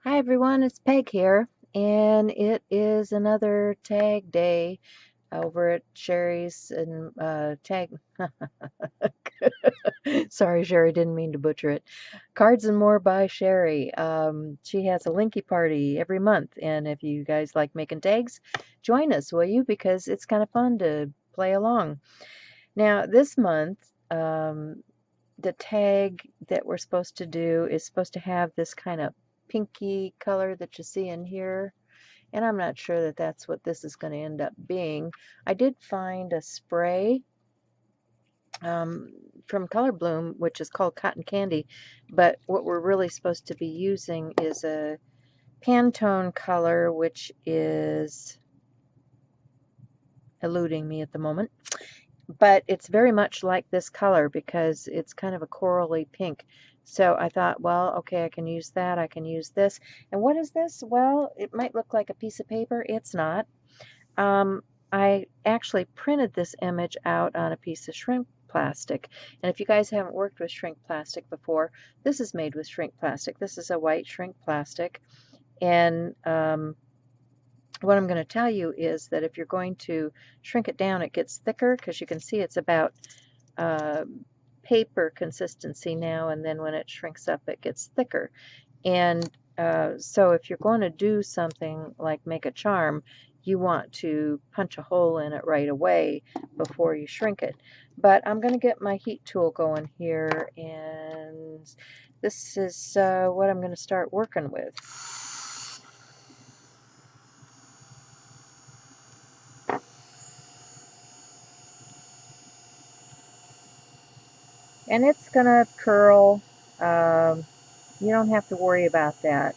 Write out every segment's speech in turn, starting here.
Hi everyone, it's Peg here, and it is another tag day over at Sherry's and tag. Sorry, Sherry, didn't mean to butcher it. Cards and More by Sherry. She has a Linky party every month, and if you guys like making tags, join us, will you? Because it's kind of fun to play along. Now, this month, the tag that we're supposed to do is supposed to have this kind of pinky color that you see in here, and I'm not sure that that's what this is going to end up being. I did find a spray from Color Bloom, which is called Cotton Candy, but what we're really supposed to be using is a Pantone color, which is eluding me at the moment. But it's very much like this color because it's kind of a corally pink. So I thought, well, okay, I can use that. I can use this. And what is this? Well, it might look like a piece of paper. It's not. I actually printed this image out on a piece of shrink plastic. And if you guys haven't worked with shrink plastic before, this is made with shrink plastic. This is a white shrink plastic. And what I'm going to tell you is that if you're going to shrink it down, it gets thicker because you can see it's about paper consistency now, and then when it shrinks up, it gets thicker. And so if you're going to do something like make a charm, you want to punch a hole in it right away before you shrink it. But I'm going to get my heat tool going here, and this is what I'm going to start working with. And it's going to curl. You don't have to worry about that.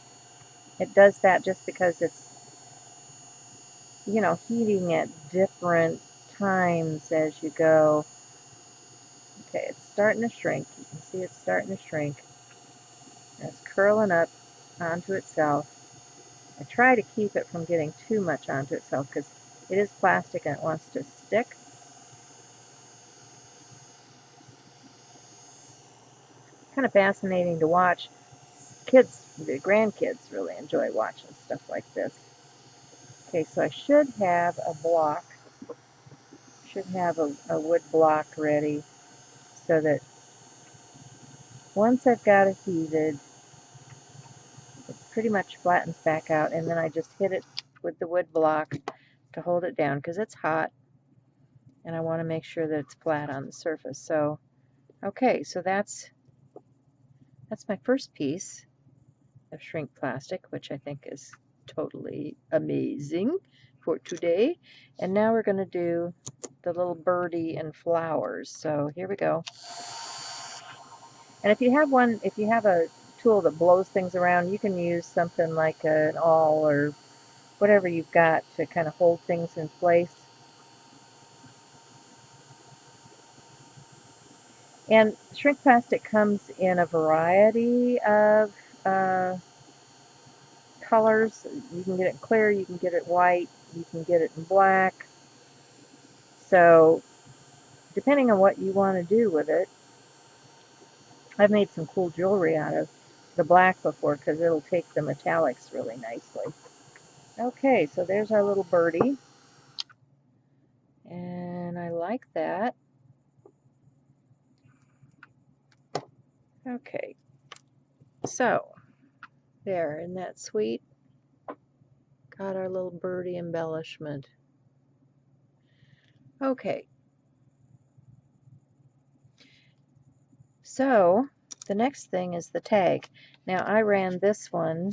It does that just because it's, heating at different times as you go. Okay, it's starting to shrink. You can see it's starting to shrink. It's curling up onto itself. I try to keep it from getting too much onto itself because it is plastic and it wants to stick. Kind of fascinating to watch. Kids, the grandkids really enjoy watching stuff like this. Okay, so I should have a block, should have a wood block ready so that once I've got it heated, it pretty much flattens back out, and then I just hit it with the wood block to hold it down because it's hot and I want to make sure that it's flat on the surface. So, okay, so that's my first piece of shrink plastic, which I think is totally amazing for today. And now we're going to do the little birdie and flowers. So here we go. And if you have a tool that blows things around, you can use something like an awl or whatever you've got to kind of hold things in place. And shrink plastic comes in a variety of colors. You can get it clear, you can get it white, you can get it in black. So depending on what you want to do with it, I've made some cool jewelry out of the black before because it'll take the metallics really nicely. Okay, so there's our little birdie. And I like that. Okay, so there, isn't that sweet? Got our little birdie embellishment. Okay, so the next thing is the tag. Now I ran this one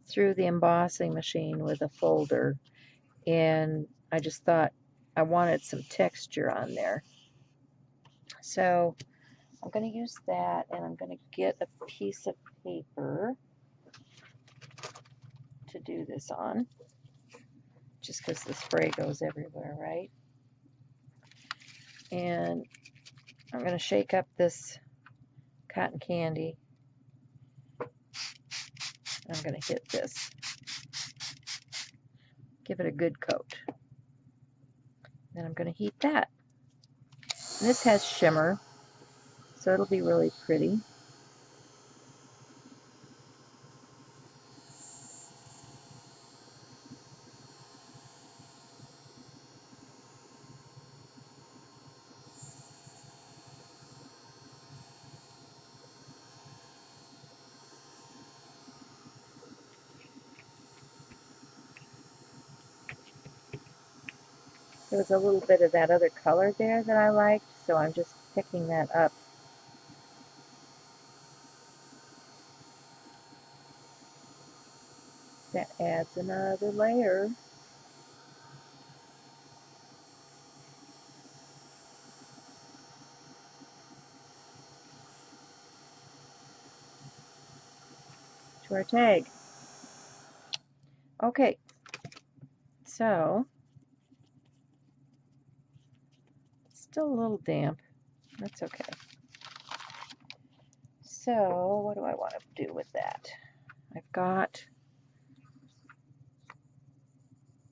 through the embossing machine with a folder, and I just thought I wanted some texture on there. So I'm going to use that, and I'm going to get a piece of paper to do this on, just because the spray goes everywhere, right? And I'm going to shake up this cotton candy. I'm going to hit this. Give it a good coat. Then I'm going to heat that. And this has shimmer, so it'll be really pretty. There was a little bit of that other color there that I liked, so I'm just picking that up. That adds another layer. To our tag. Okay, so it's still a little damp. That's okay. So what do I want to do with that? I've got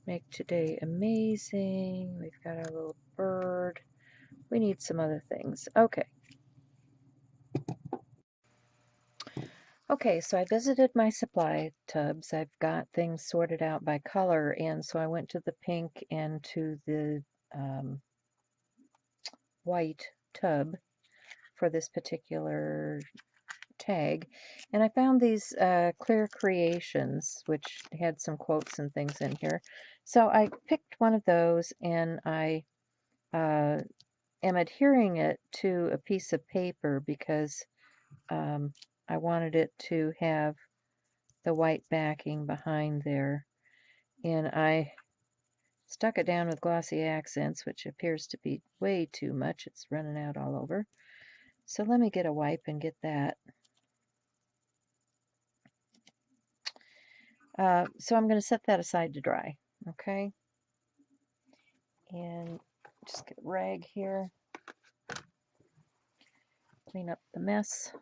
Make Today Amazing. We've got our little bird. We need some other things. Okay. Okay, so I visited my supply tubs. I've got things sorted out by color, and so I went to the pink and to the white tub for this particular tag, and I found these clear creations, which had some quotes and things in here. So I picked one of those, and I am adhering it to a piece of paper because I wanted it to have the white backing behind there, and I stuck it down with glossy accents, which appears to be way too much. It's running out all over. So let me get a wipe and get that. So I'm going to set that aside to dry, okay? And just get a rag here, clean up the mess.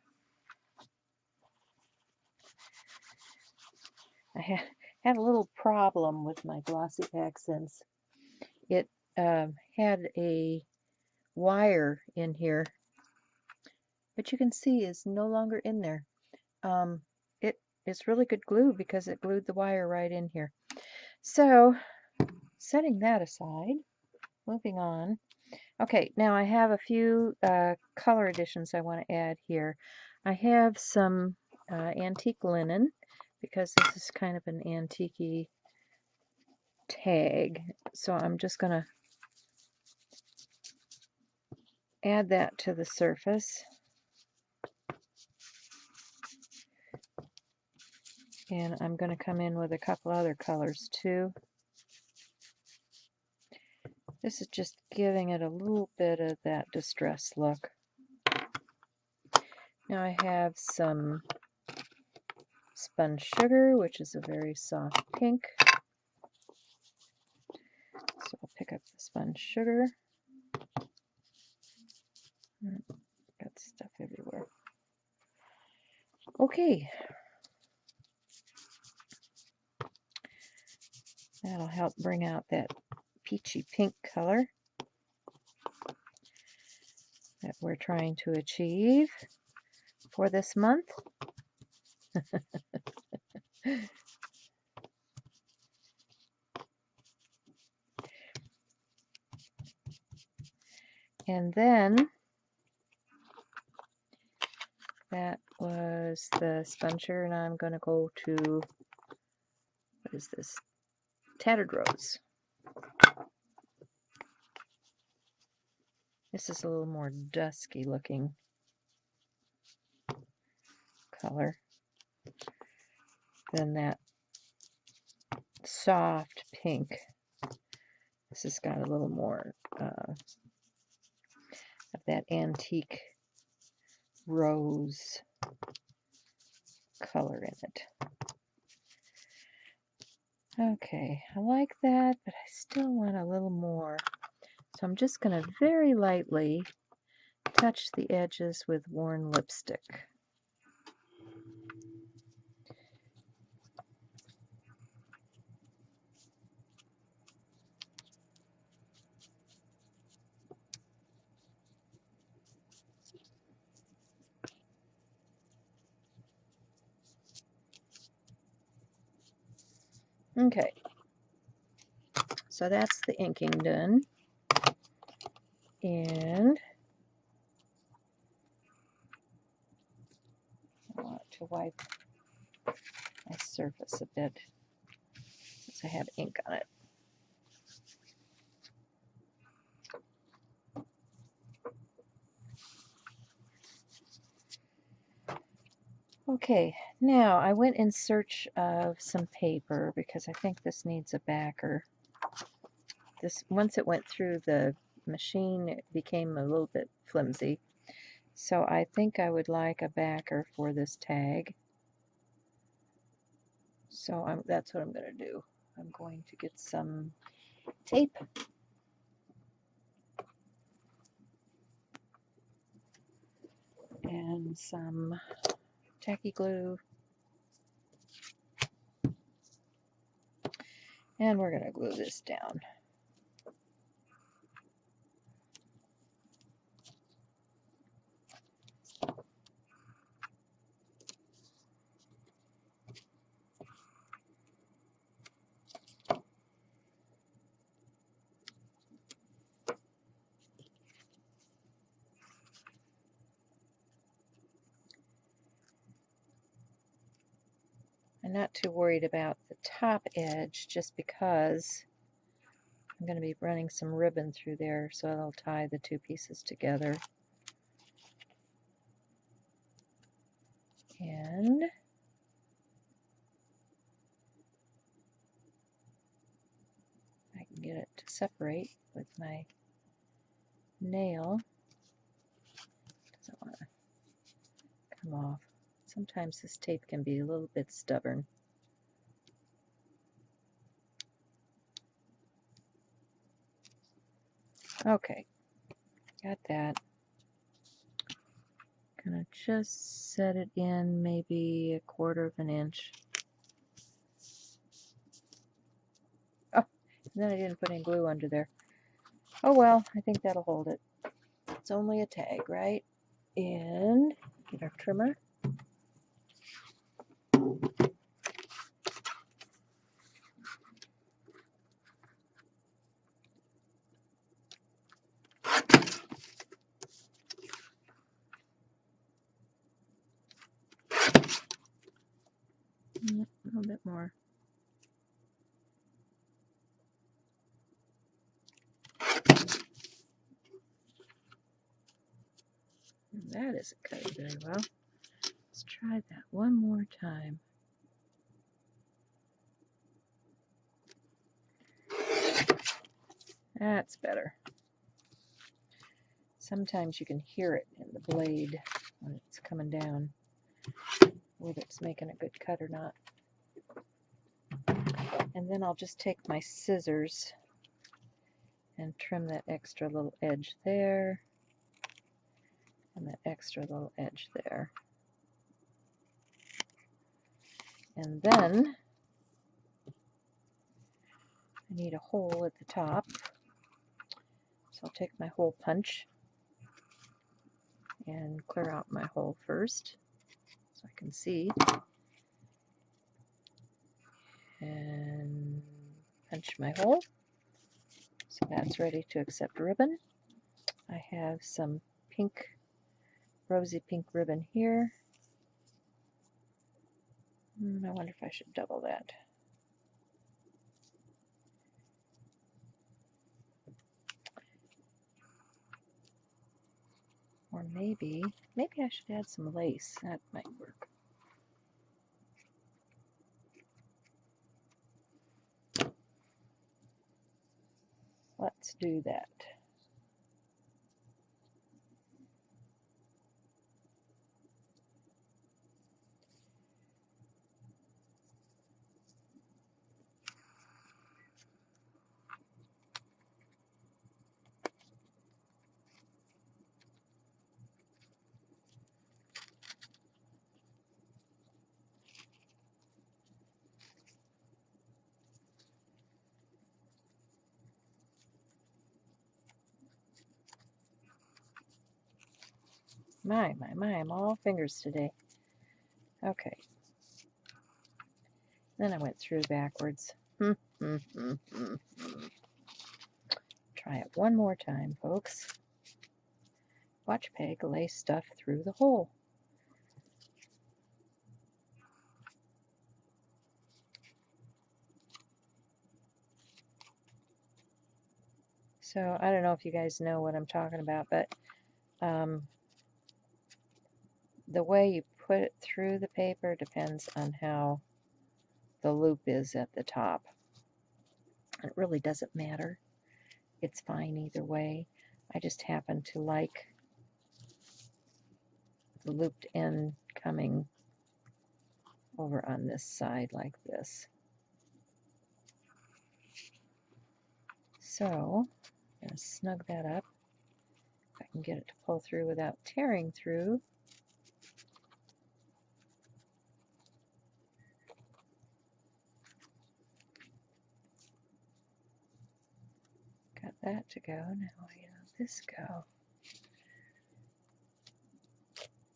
I had a little problem with my glossy accents. It had a wire in here, but you can see is no longer in there. It is really good glue because it glued the wire right in here. So setting that aside, moving on. Okay, now I have a few color additions I want to add here. I have some antique linen because this is kind of an antique-y tag. So I'm just going to add that to the surface. And I'm going to come in with a couple other colors too. This is just giving it a little bit of that distressed look. Now I have some spun sugar, which is a very soft pink. So I'll pick up the spun sugar. Got stuff everywhere. Okay. That'll help bring out that peachy pink color that we're trying to achieve for this month. And then that was the spun sugar, and I'm going to go to, what is this? Tattered Rose. This is a little more dusky looking color than that soft pink. This has got a little more of that antique rose color in it. Okay, I like that, but I still want a little more. So I'm just going to very lightly touch the edges with worn lipstick. Okay, so that's the inking done. And I want to wipe my surface a bit since I have ink on it. Okay, now I went in search of some paper because I think this needs a backer. This, once it went through the machine, it became a little bit flimsy. So I think I would like a backer for this tag. So that's what I'm going to do. I'm going to get some tape. And some tacky glue. And we're going to glue this down. I'm not too worried about the top edge just because I'm going to be running some ribbon through there so it'll tie the two pieces together. And I can get it to separate with my nail. Doesn't want to come off. Sometimes this tape can be a little bit stubborn. Okay, got that. Gonna just set it in maybe 1/4 of an inch. Oh, and then I didn't put any glue under there. Oh well, I think that'll hold it. It's only a tag, right? And get our trimmer. A little bit more. That isn't cutting very well. Let's try that one more time. That's better. Sometimes you can hear it in the blade when it's coming down, whether it's making a good cut or not. And then I'll just take my scissors and trim that extra little edge there and that extra little edge there. And then I need a hole at the top. So I'll take my hole punch and clear out my hole first so I can see. And punch my hole. So that's ready to accept ribbon. I have some pink, rosy pink ribbon here. I wonder if I should double that. Or maybe I should add some lace. That might work. Let's do that. My, I'm all fingers today. Okay. Then I went through backwards. Try it one more time, folks. Watch Peg lay stuff through the hole. So I don't know if you guys know what I'm talking about, but the way you put it through the paper depends on how the loop is at the top. It really doesn't matter. It's fine either way. I just happen to like the looped end coming over on this side like this. So I'm going to snug that up. If I can get it to pull through without tearing through. Got that to go. Now I have this go.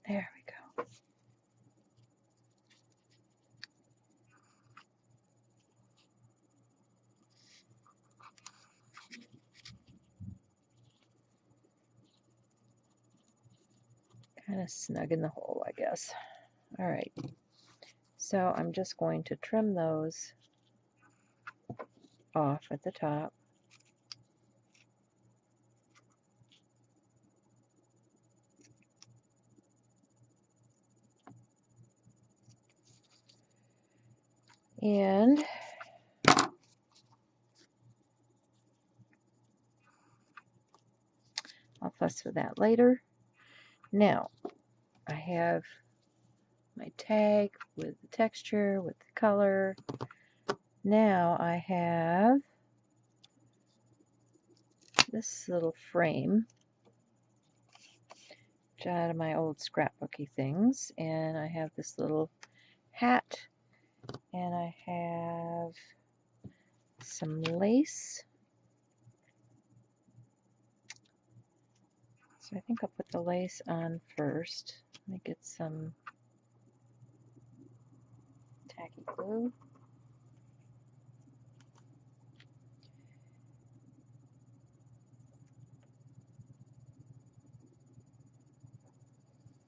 There we go. Kind of snug in the hole, I guess. All right. So I'm just going to trim those off at the top. And I'll fuss with that later. Now, I have my tag with the texture, with the color. Now I have this little frame out of my old scrapbooky things, and I have this little hat, and I have some lace. So I think I'll put the lace on first. Let me get some tacky glue.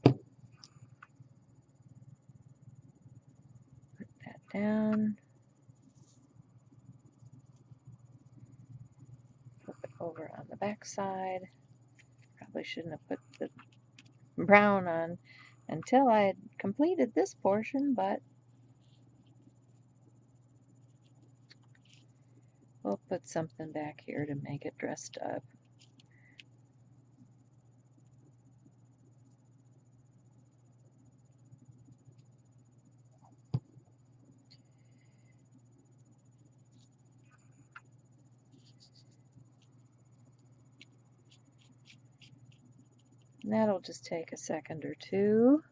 Put that down. Flip it over on the back side. Probably shouldn't have put the brown on until I had completed this portion, but we'll put something back here to make it dressed up. And that'll just take a second or two.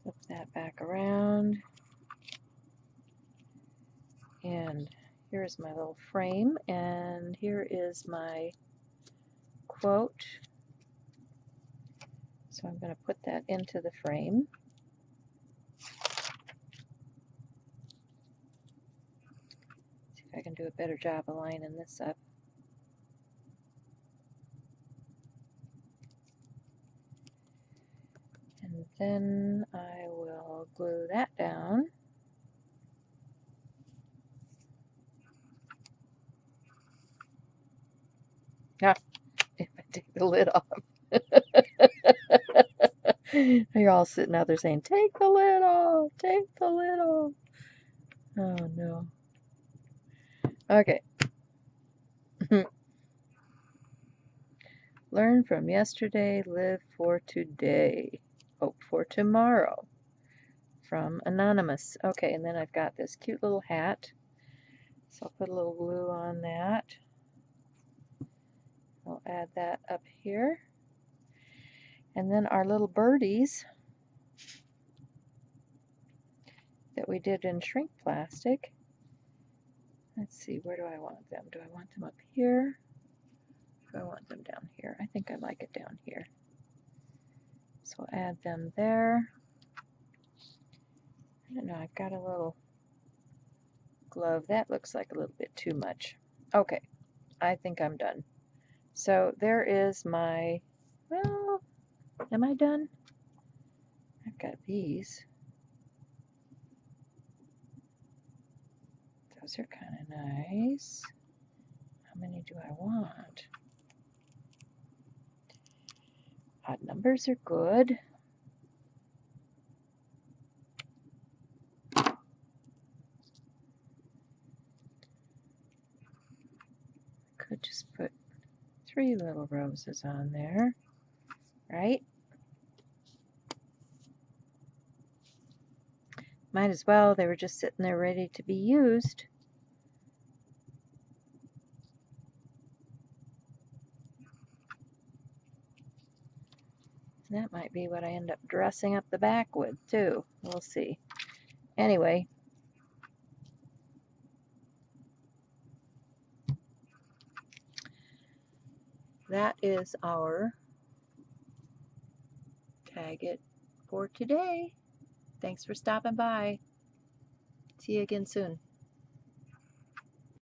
Flip that back around. And here's my little frame, and here is my quote. So I'm going to put that into the frame. See if I can do a better job of lining this up. And then I will glue that down. Ah, if I take the lid off. You're all sitting out there saying, take the lid off, take the lid off. Oh no. Okay. Learn from yesterday, live for today, hope for tomorrow. From Anonymous. Okay, and then I've got this cute little hat. So I'll put a little glue on that. I'll add that up here. And then our little birdies that we did in shrink plastic. Let's see, where do I want them? Do I want them up here? Do I want them down here? I think I like it down here. So I'll add them there. I don't know, I've got a little glove. That looks like a little bit too much. Okay, I think I'm done. So there is my, well, am I done? I've got these. Those are kind of nice. How many do I want? Odd numbers are good. Could just put 3 little roses on there, right? Might as well, they were just sitting there ready to be used. That might be what I end up dressing up the back with too. We'll see. Anyway, that is our tag it for today. Thanks for stopping by. See you again soon.